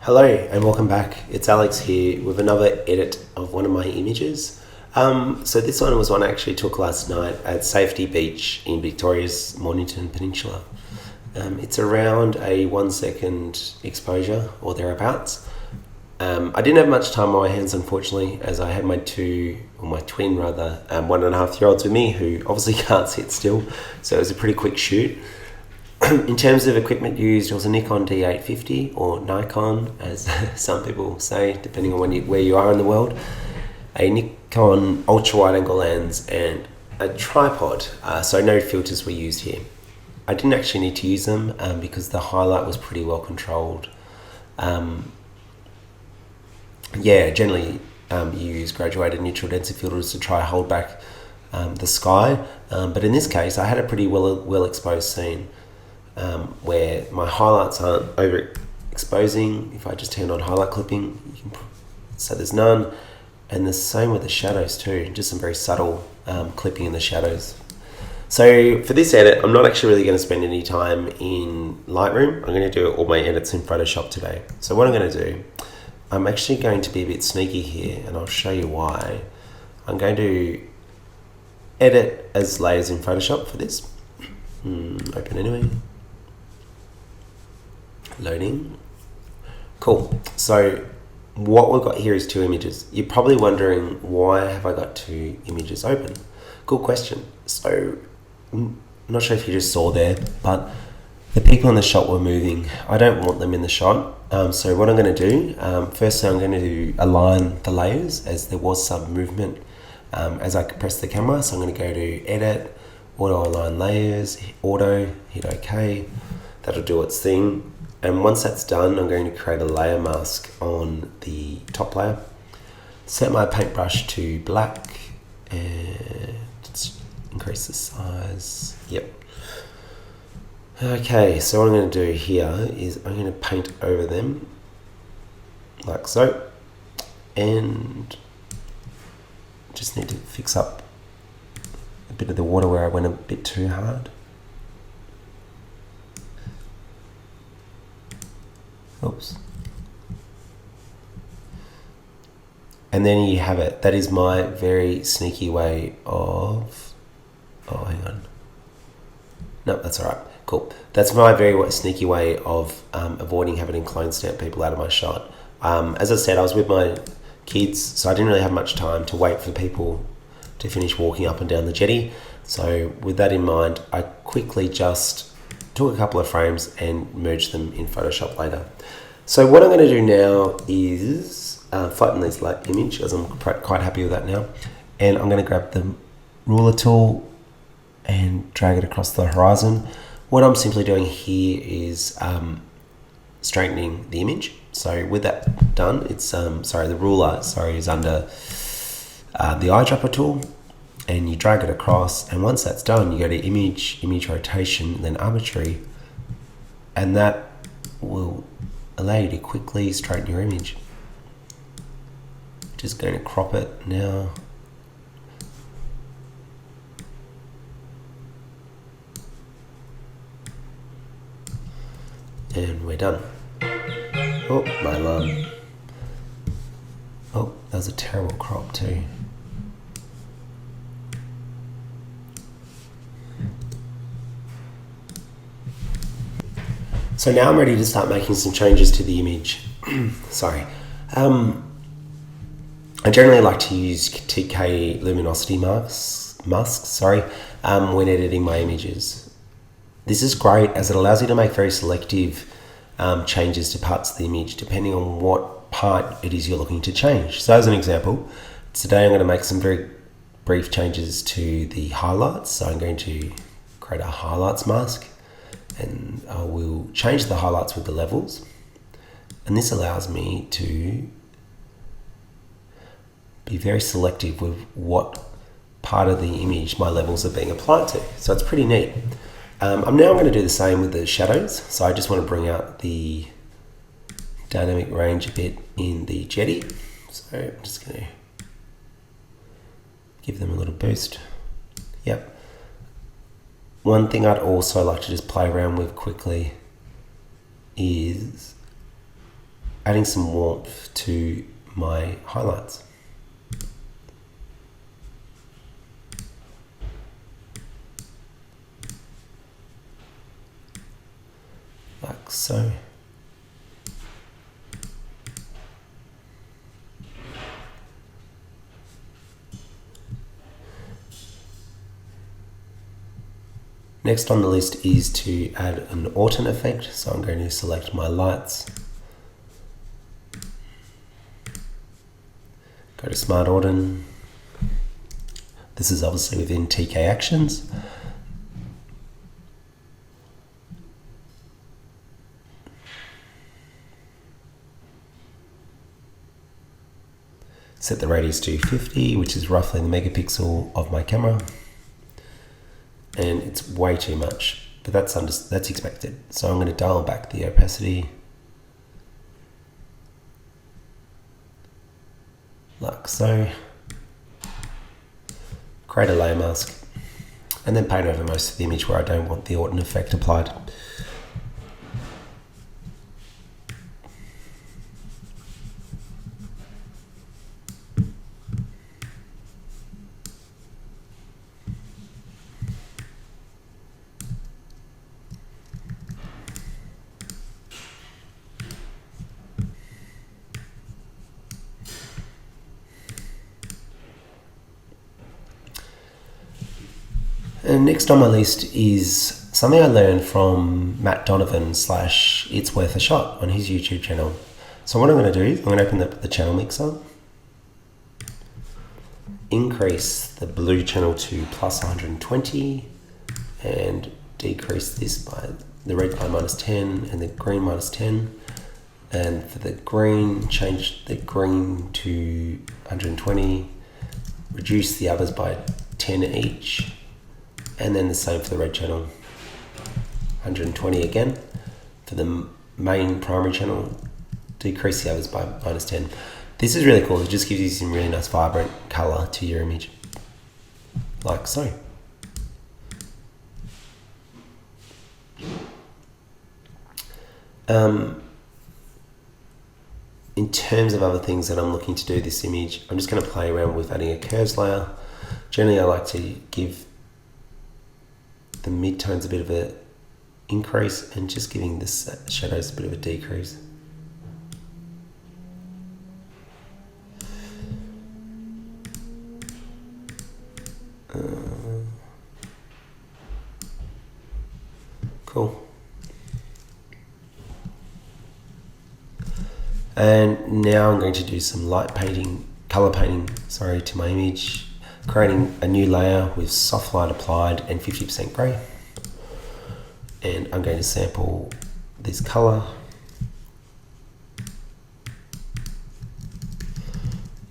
Hello and welcome back. It's Alex here with another edit of one of my images. So this one was one I actually took last night at Safety Beach in Victoria's Mornington Peninsula. It's around a 1 second exposure or thereabouts. I didn't have much time on my hands, unfortunately, as I had my twin 1.5-year-olds with me who obviously can't sit still. So it was a pretty quick shoot. In terms of equipment used, it was a Nikon D850 or Nikon, as some people say, depending on where you are in the world. A Nikon ultra-wide-angle lens and a tripod, so no filters were used here. I didn't actually need to use them because the highlight was pretty well controlled. Generally you use graduated neutral density filters to try hold back the sky, but in this case I had a pretty well exposed scene. Where my highlights aren't overexposing. If I just turn on highlight clipping, so there's none, and the same with the shadows too, just some very subtle clipping in the shadows. So for this edit, I'm not actually really going to spend any time in Lightroom. I'm going to do all my edits in Photoshop today. So what I'm going to do, I'm actually going to be a bit sneaky here, and I'll show you why. I'm going to edit as layers in Photoshop for this. Open anyway. Loading. Cool. So what we've got here is two images. You're probably wondering, why have I got two images open? Good question. So I'm not sure if you just saw there, but the people in the shot were moving. I don't want them in the shot. So what I'm going to do, firstly I'm going to align the layers as there was some movement as I press the camera. So I'm going to go to Edit, Auto Align Layers, Auto, hit OK. That'll do its thing. And once that's done, I'm going to create a layer mask on the top layer. Set my paintbrush to black and increase the size. Yep. Okay, so what I'm going to do here is I'm going to paint over them like so. And just need to fix up a bit of the water where I went a bit too hard. Oops. And then you have it. That is my very sneaky way of... Oh, hang on. No, that's all right. Cool. That's my very sneaky way of avoiding having to clone stamp people out of my shot. As I said, I was with my kids, so I didn't really have much time to wait for people to finish walking up and down the jetty. So with that in mind, I quickly just took a couple of frames and merged them in Photoshop later. So what I'm going to do now is flatten this image, as I'm quite happy with that now. And I'm going to grab the ruler tool and drag it across the horizon. What I'm simply doing here is straightening the image. So with that done, it's the ruler is under the eyedropper tool, and you drag it across, and once that's done you go to image rotation, then arbitrary, and that will allow you to quickly straighten your image. Just going to crop it now. And we're done. Oh, my alarm. Oh, that was a terrible crop too. So now I'm ready to start making some changes to the image. Sorry. I generally like to use TK luminosity masks, when editing my images. This is great as it allows you to make very selective changes to parts of the image depending on what part it is you're looking to change. So as an example, today I'm going to make some very brief changes to the highlights. So I'm going to create a highlights mask, and I will change the highlights with the levels, and this allows me to be very selective with what part of the image my levels are being applied to. So it's pretty neat. I'm now going to do the same with the shadows. So I just want to bring out the dynamic range a bit in the jetty. So I'm just going to give them a little boost. Yep. One thing I'd also like to just play around with quickly is adding some warmth to my highlights. Like so. Next on the list is to add an autumn effect, so I'm going to select my lights, go to Smart Autumn. This is obviously within TK Actions. Set the radius to 50, which is roughly the megapixel of my camera. And it's way too much, but that's expected. So I'm going to dial back the opacity. Like so. Create a layer mask. And then paint over most of the image where I don't want the autumn effect applied. And next on my list is something I learned from Matt Donovan / It's Worth a Shot on his YouTube channel. So what I'm going to do is I'm going to open up the channel mixer, increase the blue channel to plus 120 and decrease this by the red by minus 10 and the green minus 10. And for the green, change the green to 120, reduce the others by 10 each. And then the same for the red channel, 120 again. For the main primary channel, decrease the others by minus 10. This is really cool. It just gives you some really nice vibrant color to your image, like so. In terms of other things that I'm looking to do this image, I'm just going to play around with adding a curves layer. Generally, I like to give the midtones a bit of a increase and just giving the shadows a bit of a decrease. Cool. And now I'm going to do some light painting, color painting, to my image. Creating a new layer with soft light applied and 50% grey. And I'm going to sample this color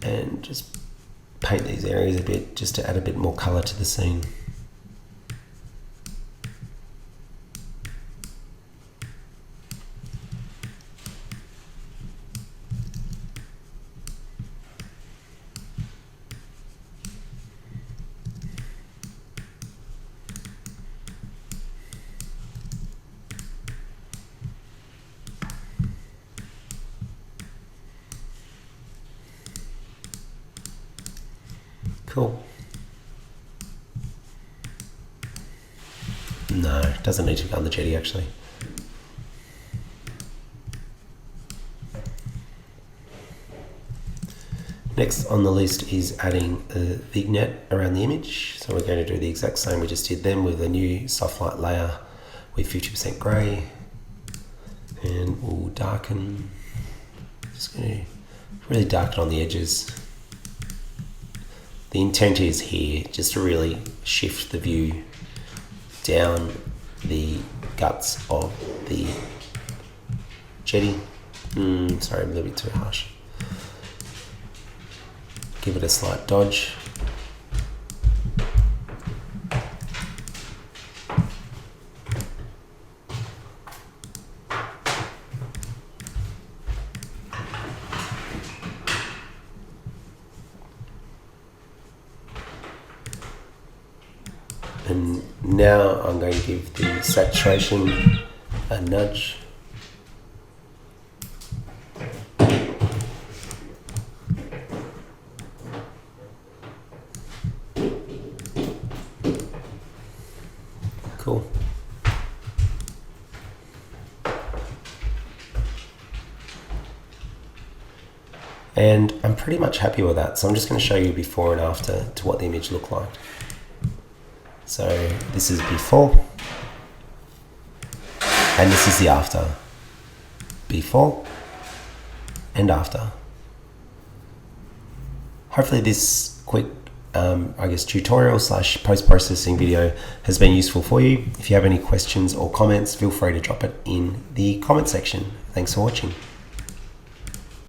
and just paint these areas a bit just to add a bit more color to the scene. Cool. No, it doesn't need to go on the jetty actually. Next on the list is adding a vignette around the image. So we're going to do the exact same we just did then with a new soft light layer with 50% grey. And we'll darken, just going to really darken on the edges. The intent is here just to really shift the view down the guts of the jetty. Sorry, a little bit too harsh. Give it a slight dodge. And now I'm going to give the saturation a nudge. And I'm pretty much happy with that. So I'm just going to show you before and after to what the image looked like. So this is before, and this is the after. Before and after. Hopefully this quick tutorial / post-processing video has been useful for you. If you have any questions or comments, feel free to drop it in the comment section. Thanks for watching.